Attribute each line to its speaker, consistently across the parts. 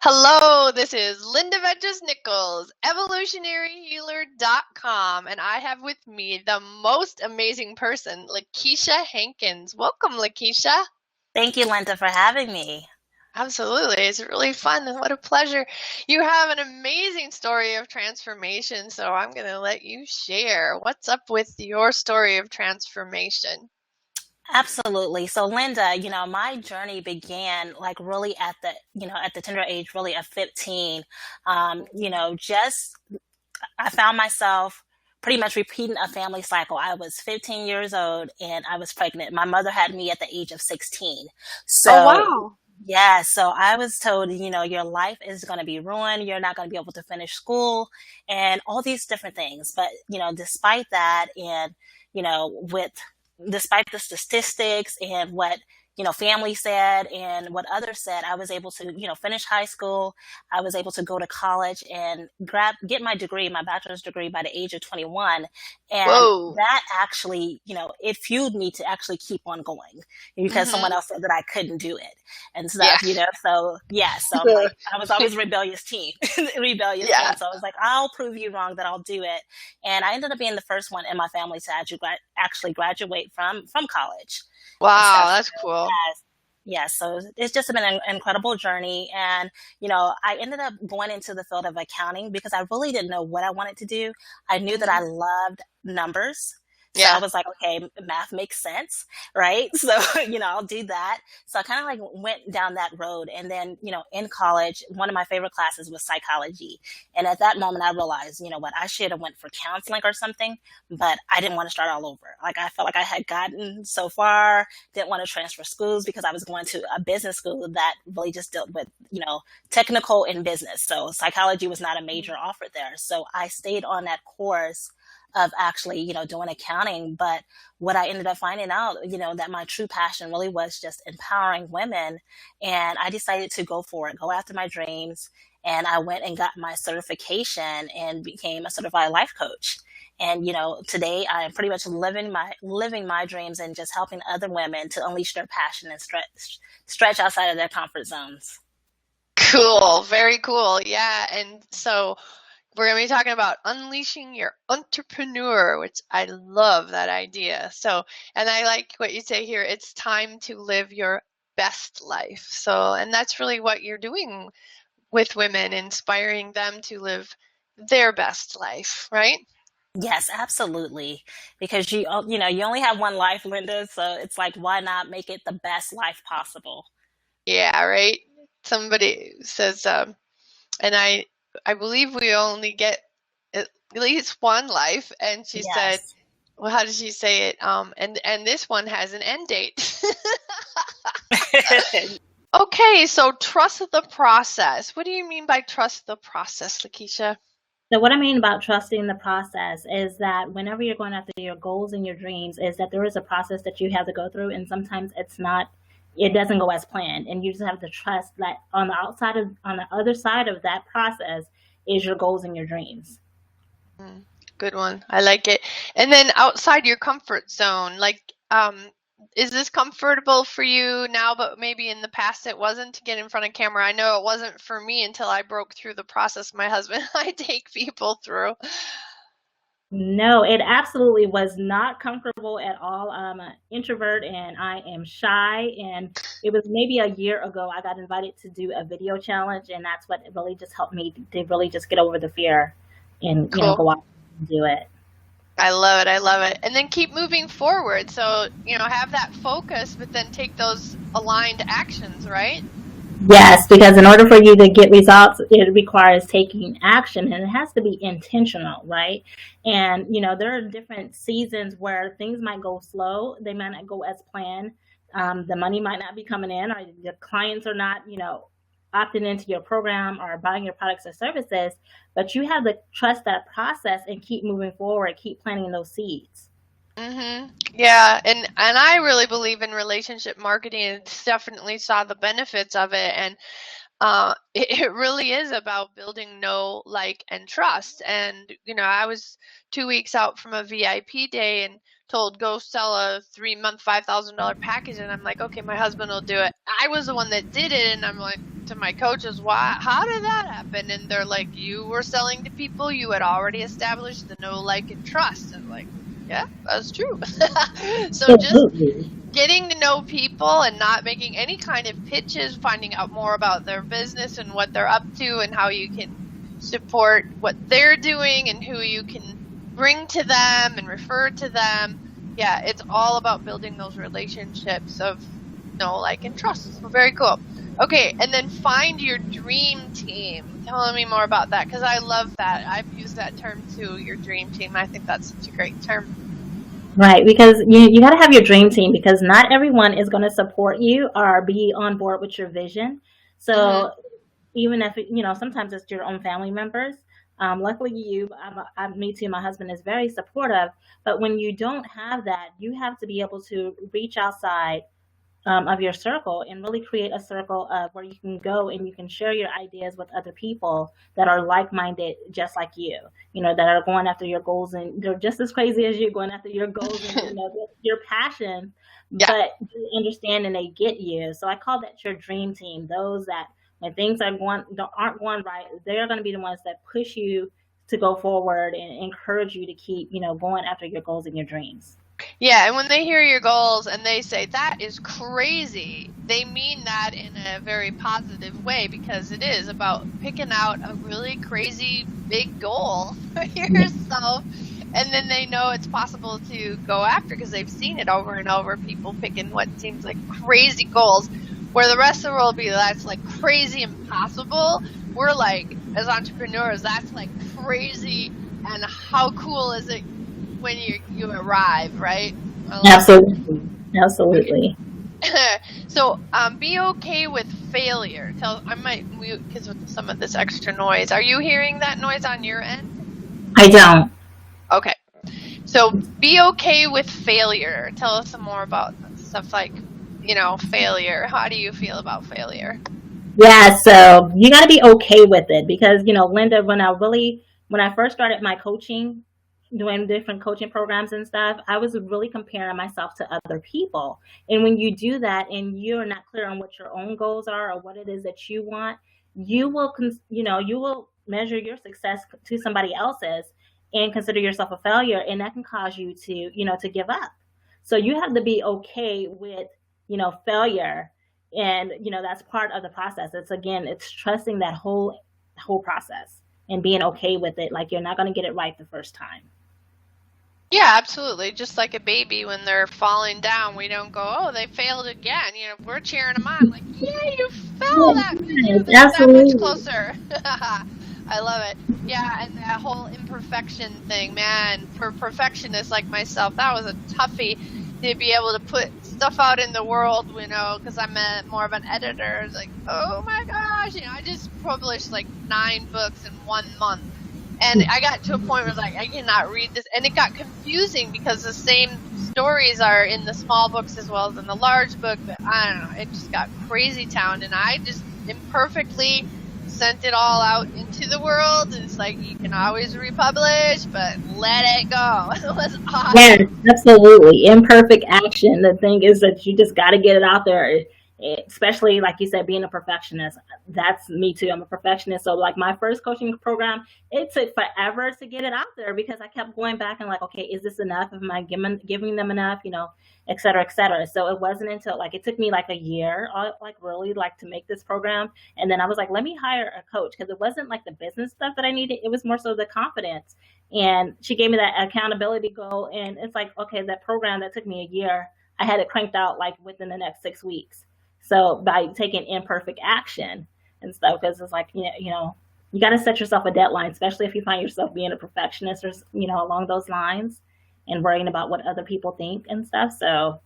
Speaker 1: Hello, this is Linda Ventris Nichols, evolutionaryhealer.com, and I have with me the most amazing person, LaKeisha Hankins. Welcome, LaKeisha.
Speaker 2: Thank you, Linda, for having me.
Speaker 1: Absolutely. It's really fun and what a pleasure. You have an amazing story of transformation, so I'm going to let you share. What's up with your story of transformation?
Speaker 2: Absolutely. So, Linda, my journey began like really at the tender age, really of 15. Just I found myself pretty much repeating a family cycle. I was 15 years old and I was pregnant. My mother had me at the age of 16.
Speaker 1: Oh,
Speaker 2: So,
Speaker 1: wow.
Speaker 2: yeah, so I was told, your life is going to be ruined. You're not going to be able to finish school and all these different things. But, despite that and, with despite the statistics and what family said and what others said, I was able to finish high school. I was able to go to college and get my degree, my bachelor's degree, by the age of 21. And
Speaker 1: Whoa.
Speaker 2: that actually, it fueled me to actually keep on going because someone
Speaker 1: Mm-hmm.
Speaker 2: else said that I couldn't do it and
Speaker 1: Yeah.
Speaker 2: stuff. So yeah, so I'm like, I was always a rebellious teen, rebellious
Speaker 1: Yeah.
Speaker 2: teen. So I was like, I'll prove you wrong that I'll do it. And I ended up being the first one in my family to actually graduate from college and
Speaker 1: Wow,
Speaker 2: stuff.
Speaker 1: that's
Speaker 2: So,
Speaker 1: cool.
Speaker 2: yeah, so it's just been an incredible journey. And, I ended up going into the field of accounting because I really didn't know what I wanted to do. I knew that I
Speaker 1: Hmm.
Speaker 2: loved numbers. So I
Speaker 1: Yeah.
Speaker 2: was like, okay, math makes sense, right? So, I'll do that. So I kind of like went down that road. And then, in college, one of my favorite classes was psychology. And at that moment, I realized, what, I should have went for counseling or something, but I didn't want to start all over. Like I felt like I had gotten so far, didn't want to transfer schools because I was going to a business school that really just dealt with, technical in business. So psychology was not a major offer there. So I stayed on that course of actually, doing accounting. But what I ended up finding out, that my true passion really was just empowering women. And I decided to go for it, go after my dreams. And I went and got my certification and became a certified life coach. And, today I am pretty much living my dreams and just helping other women to unleash their passion and stretch outside of their comfort zones.
Speaker 1: Cool. Very cool. Yeah. And so we're going to be talking about unleashing your entrepreneur, which I love that idea. So, and I like what you say here. It's time to live your best life. So, and that's really what you're doing with women, inspiring them to live their best life, right?
Speaker 2: Yes, absolutely. Because you only have one life, Linda. So it's like, why not make it the best life possible?
Speaker 1: Yeah, right. Somebody says, and I believe we only get at least one life. And she said,
Speaker 2: Yes.
Speaker 1: well, how did she say it? And this one has an end date. Okay, so trust the process. What do you mean by trust the process, LaKeisha?
Speaker 3: So what I mean about trusting the process is that whenever you're going after your goals and your dreams, is that there is a process that you have to go through, and sometimes it doesn't go as planned, and you just have to trust that on the other side of that process is your goals and your dreams.
Speaker 1: Mm, good one. I like it. And then outside your comfort zone, like, is this comfortable for you now, but maybe in the past it wasn't to get in front of camera? I know it wasn't for me until I broke through the process my husband and I take people through.
Speaker 3: No, it absolutely was not comfortable at all. I'm an introvert and I am shy. And it was maybe a year ago I got invited to do a video challenge, and that's what really just helped me to really just get over the fear and
Speaker 1: Cool.
Speaker 3: go out and do it.
Speaker 1: I love it. I love it. And then keep moving forward. So, have that focus, but then take those aligned actions, right?
Speaker 3: Yes, because in order for you to get results, it requires taking action, and it has to be intentional, right? And, there are different seasons where things might go slow. They might not go as planned. The money might not be coming in, or the clients are not, opting into your program or buying your products or services. But you have to trust that process and keep moving forward, keep planting those seeds.
Speaker 1: Yeah, and I really believe in relationship marketing and definitely saw the benefits of it. And it really is about building know, like, and trust. And I was 2 weeks out from a VIP day and told go sell a 3-month $5,000 package, and I'm like, okay, my husband will do it. I was the one that did it, and I'm like to my coaches, how did that happen? And they're like, you were selling to people you had already established the know, like, and trust. And I'm like, yeah, that's true. So just getting to know people and not making any kind of pitches, finding out more about their business and what they're up to and how you can support what they're doing and who you can bring to them and refer to them. Yeah, it's all about building those relationships of know, like, and trust. So very cool. Okay, and then find your dream team. Tell me more about that, because I love that. I've used that term too, your dream team. I think that's such a great term.
Speaker 3: Right, because you got to have your dream team, because not everyone is going to support you or be on board with your vision. So even if, sometimes it's your own family members. Luckily me too, my husband is very supportive, but when you don't have that, you have to be able to reach outside of your circle and really create a circle of where you can go and you can share your ideas with other people that are like-minded, just like you, that are going after your goals, and they're just as crazy as you, going after your goals and your passion, but they understand and they get you. So I call that your dream team. Those that when things aren't going right, they're going to be the ones that push you to go forward and encourage you to keep, going after your goals and your dreams.
Speaker 1: Yeah, and when they hear your goals and they say, that is crazy, they mean that in a very positive way, because it is about picking out a really crazy big goal for yourself, and then they know it's possible to go after, because they've seen it over and over, people picking what seems like crazy goals, where the rest of the world that's like crazy impossible. We're like, as entrepreneurs, that's like crazy, and how cool is it when you arrive, right?
Speaker 3: Absolutely.
Speaker 1: So be okay with failure. I might mute because of some of this extra noise. Are you hearing that noise on your end?
Speaker 3: I don't.
Speaker 1: Okay. So be okay with failure. Tell us some more about stuff like, failure. How do you feel about failure?
Speaker 3: Yeah, so you got to be okay with it, because, Linda, when I first started my coaching, doing different coaching programs and stuff, I was really comparing myself to other people. And when you do that and you're not clear on what your own goals are or what it is that you want, you will measure your success to somebody else's and consider yourself a failure. And that can cause you to give up. So you have to be okay with, failure. And, that's part of the process. It's trusting that whole process and being okay with it. Like, you're not going to get it right the first time.
Speaker 1: Yeah, absolutely. Just like a baby, when they're falling down, we don't go, oh, they failed again. We're cheering them on, like, yeah, you fell that much closer. I love it. Yeah, and that whole imperfection thing, man, for perfectionists like myself, that was a toughie to be able to put stuff out in the world, because I'm more of an editor. It's like, oh my gosh, I just published like 9 books in 1 month. And I got to a point where I was like, I cannot read this. And it got confusing because the same stories are in the small books as well as in the large book. But I don't know. It just got crazy town. And I just imperfectly sent it all out into the world. And it's like, you can always republish, but let it go. It was awesome.
Speaker 3: Yes, absolutely. Imperfect action. The thing is that you just got to get it out there. Especially, like you said, being a perfectionist. That's me too. I'm a perfectionist. So like my first coaching program, it took forever to get it out there, because I kept going back and like, okay, is this enough? Am I giving them enough? Et cetera, et cetera. So it wasn't until it took me like a year, really to make this program. And then I was like, let me hire a coach, because it wasn't like the business stuff that I needed. It was more so the confidence. And she gave me that accountability goal. And it's like, okay, that program that took me a year, I had it cranked out within the next 6 weeks. So by taking imperfect action and stuff, because it's like, you got to set yourself a deadline, especially if you find yourself being a perfectionist or, along those lines, and worrying about what other people think and stuff. So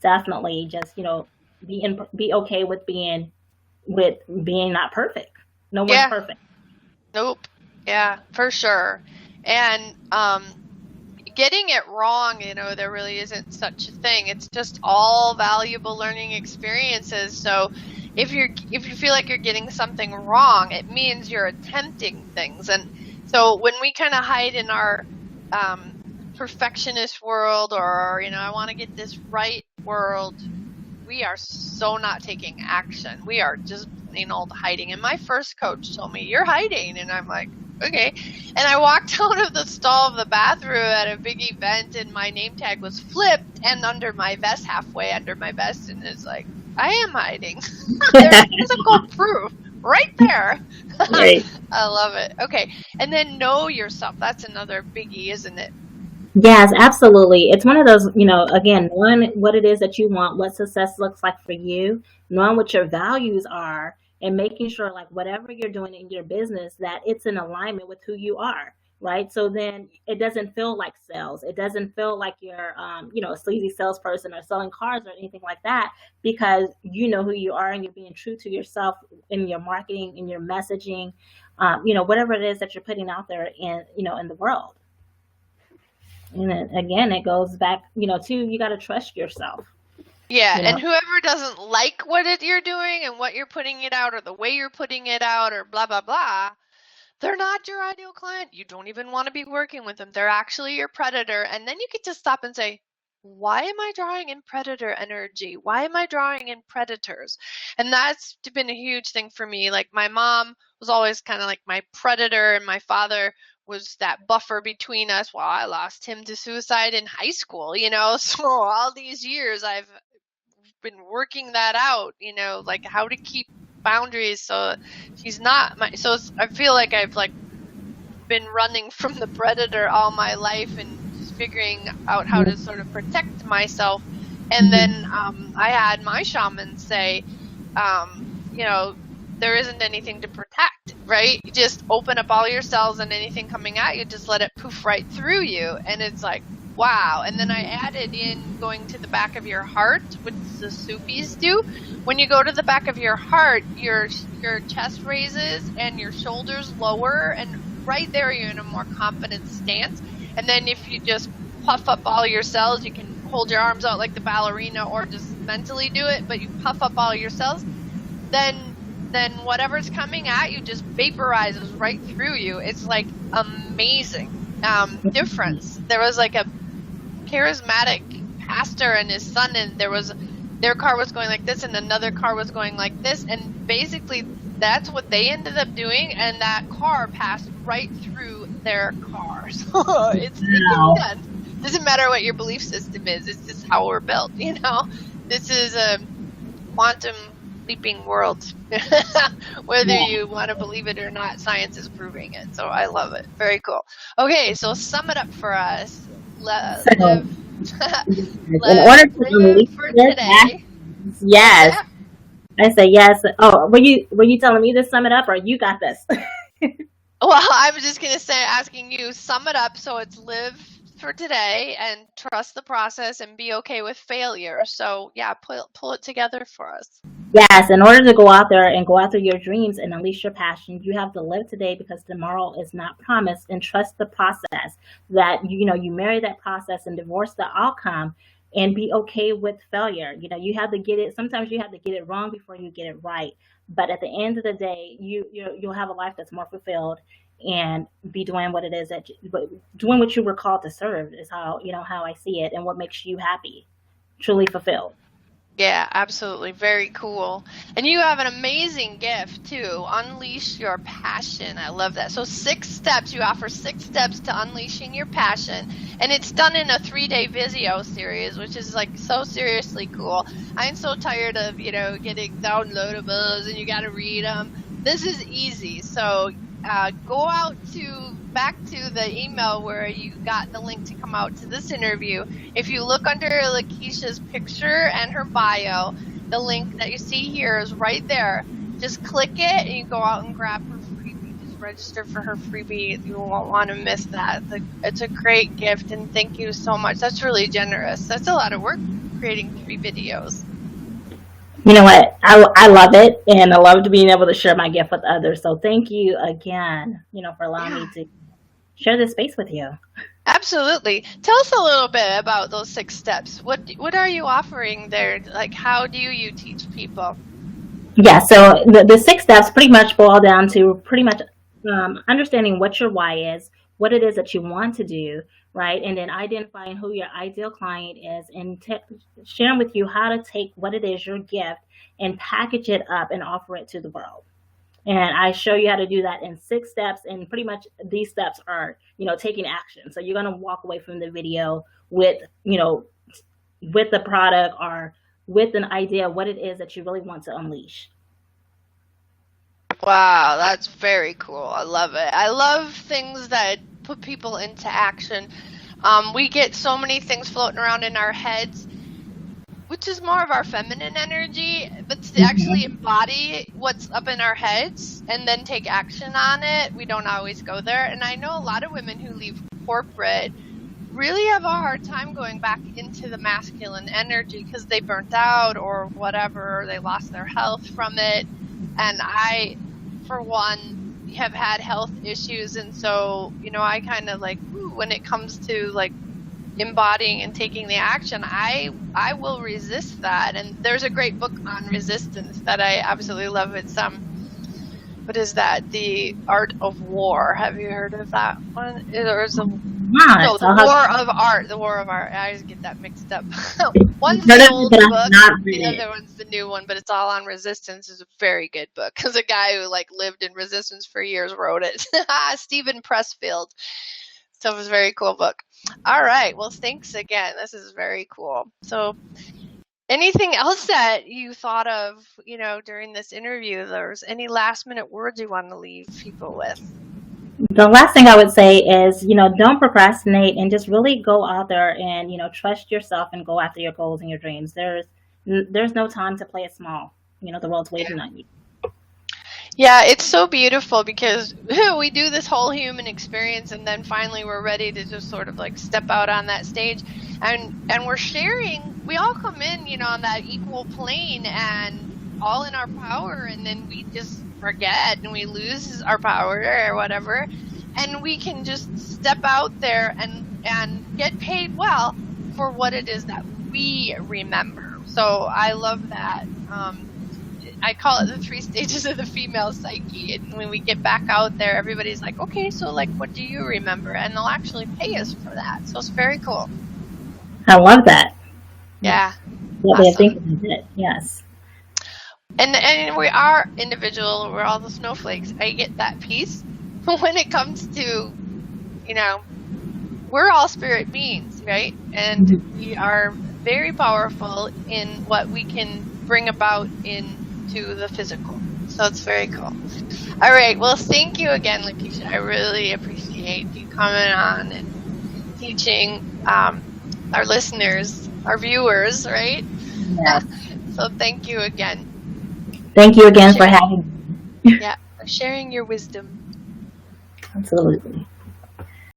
Speaker 3: definitely just, be okay with being not perfect. No one's perfect.
Speaker 1: Nope. Yeah, for sure. And, getting it wrong, there really isn't such a thing. It's just all valuable learning experiences. So if you feel like you're getting something wrong, it means you're attempting things. And so when we kind of hide in our perfectionist world, or I want to get this right world, we are so not taking action. We are just plain old hiding. And my first coach told me, "You're hiding." And I'm like, okay. And I walked out of the stall of the bathroom at a big event, and my name tag was flipped and under my vest, halfway under my vest. And it's like, I am hiding. There's physical proof right there.
Speaker 3: Right.
Speaker 1: I love it. Okay. And then know yourself. That's another biggie, isn't it?
Speaker 3: Yes, absolutely. It's one of those, again, knowing what it is that you want, what success looks like for you, knowing what your values are, and making sure, like, whatever you're doing in your business, that it's in alignment with who you are, right? So then it doesn't feel like sales. It doesn't feel like you're, a sleazy salesperson or selling cars or anything like that, because you know who you are and you're being true to yourself in your marketing, in your messaging, whatever it is that you're putting out there in the world. And again, it goes back, to you got to trust yourself.
Speaker 1: Yeah, and whoever doesn't like what you're doing and what you're putting it out or the way you're putting it out or blah, blah, blah, they're not your ideal client. You don't even want to be working with them. They're actually your predator. And then you get to stop and say, why am I drawing in predator energy? Why am I drawing in predators? And that's been a huge thing for me. Like, my mom was always kind of like my predator, and my father was that buffer between us. Well, I lost him to suicide in high school, so all these years I've been working that out, like how to keep boundaries so she's not I feel like I've been running from the predator all my life and just figuring out how to sort of protect myself. And then I had my shaman say, there isn't anything to protect, right? You just open up all your cells, and anything coming at you, just let it poof right through you. And it's like, wow. And then I added in going to the back of your heart, which the Sufis do. When you go to the back of your heart, your chest raises and your shoulders lower, and right there you're in a more confident stance. And then if you just puff up all your cells, you can hold your arms out like the ballerina or just mentally do it, but you puff up all your cells, then whatever's coming at you just vaporizes right through you. It's like amazing difference. There was like a charismatic pastor and his son, and their car was going like this and another car was going like this, and basically that's what they ended up doing, and that car passed right through their car. So it can be done. Doesn't matter what your belief system is, it's just how we're built. This is a quantum leaping world. Whether you want to believe it or not, science is proving it. So I love it. Very cool. Okay, so sum it up for us. Live
Speaker 3: in order to
Speaker 1: live for today.
Speaker 3: Yes. I say yes. Oh, were you telling me to sum it up, or you got this?
Speaker 1: Well, I was just going to say, asking you, sum it up. So it's live for today and trust the process and be okay with failure. So yeah, pull it together for us.
Speaker 3: Yes, in order to go out there and go after your dreams and unleash your passion, you have to live today, because tomorrow is not promised, and trust the process. That you marry that process and divorce the outcome, and be okay with failure. You have to get it. Sometimes you have to get it wrong before you get it right. But at the end of the day, you'll have a life that's more fulfilled, and be doing what it is doing what you were called to serve is how I see it, and what makes you happy, truly fulfilled.
Speaker 1: Yeah, absolutely. Very cool. And you have an amazing gift too. Unleash your passion. I love that. So 6 steps. You offer 6 steps to unleashing your passion. And it's done in a 3-day video series, which is like so seriously cool. I'm so tired of, getting downloadables and you got to read them. This is easy. So go out back to the email where you got the link to come out to this interview. If you look under LaKeisha's picture and her bio, the link that you see here is right there. Just click it and you go out and grab her freebie. Just register for her freebie. You won't want to miss that. It's a great gift, and thank you so much. That's really generous. That's a lot of work, creating 3 videos.
Speaker 3: You know what? I love it, and I love being able to share my gift with others. So thank you again, for allowing me to share this space with you.
Speaker 1: Absolutely. Tell us a little bit about those 6 steps. What are you offering there? Like, how do you teach people?
Speaker 3: Yeah, so the 6 steps pretty much boil down to understanding what your why is, what it is that you want to do, right? And then identifying who your ideal client is, and sharing with you how to take what it is, your gift, and package it up and offer it to the world. And I show you how to do that in 6 steps. And pretty much these steps are, taking action. So you're going to walk away from the video with, with the product or with an idea of what it is that you really want to unleash.
Speaker 1: Wow, that's very cool. I love it. I love things that put people into action. We get so many things floating around in our heads, which is more of our feminine energy, but to actually embody what's up in our heads and then take action on it, we don't always go there. And I know a lot of women who leave corporate really have a hard time going back into the masculine energy because they burnt out or whatever, or they lost their health from it. And I, for one, have had health issues, and so, I kind of like, when it comes to like embodying and taking the action, I will resist that. And there's a great book on resistance that I absolutely love. It's what is that? The Art of War. Have you heard of that one? There's a no, the War of Art. The War of Art. I always get that mixed up. One's the old book, the other one's the new one, but it's all on resistance. It's a very good book because a guy who like lived in resistance for years wrote it. Stephen Pressfield. So it was a very cool book. All right. Well, thanks again. This is very cool. So anything else that you thought of, during this interview? There's any last minute words you want to leave people with?
Speaker 3: The last thing I would say is, don't procrastinate and just really go out there and, trust yourself and go after your goals and your dreams. There's no time to play it small. The world's waiting on you.
Speaker 1: Yeah, it's so beautiful because we do this whole human experience and then finally we're ready to just sort of like step out on that stage and we're sharing. We all come in, on that equal plane and all in our power, and then we just forget and we lose our power or whatever, and we can just step out there and get paid well for what it is that we remember. So I love that. I call it the 3 stages of the female psyche. And when we get back out there, everybody's like, okay, so like, what do you remember? And they'll actually pay us for that. So it's very cool.
Speaker 3: I love that.
Speaker 1: Yeah.
Speaker 3: What they think of it. Yes.
Speaker 1: And we are individual. We're all the snowflakes. I get that piece. But when it comes to, we're all spirit beings, right? And we are very powerful in what we can bring about into the physical. So it's very cool. All right. Well, thank you again, LaKeisha. I really appreciate you coming on and teaching our listeners, our viewers, right?
Speaker 3: Yeah.
Speaker 1: So thank you again.
Speaker 3: Thank you again for having me.
Speaker 1: Yeah, for sharing your wisdom.
Speaker 3: Absolutely.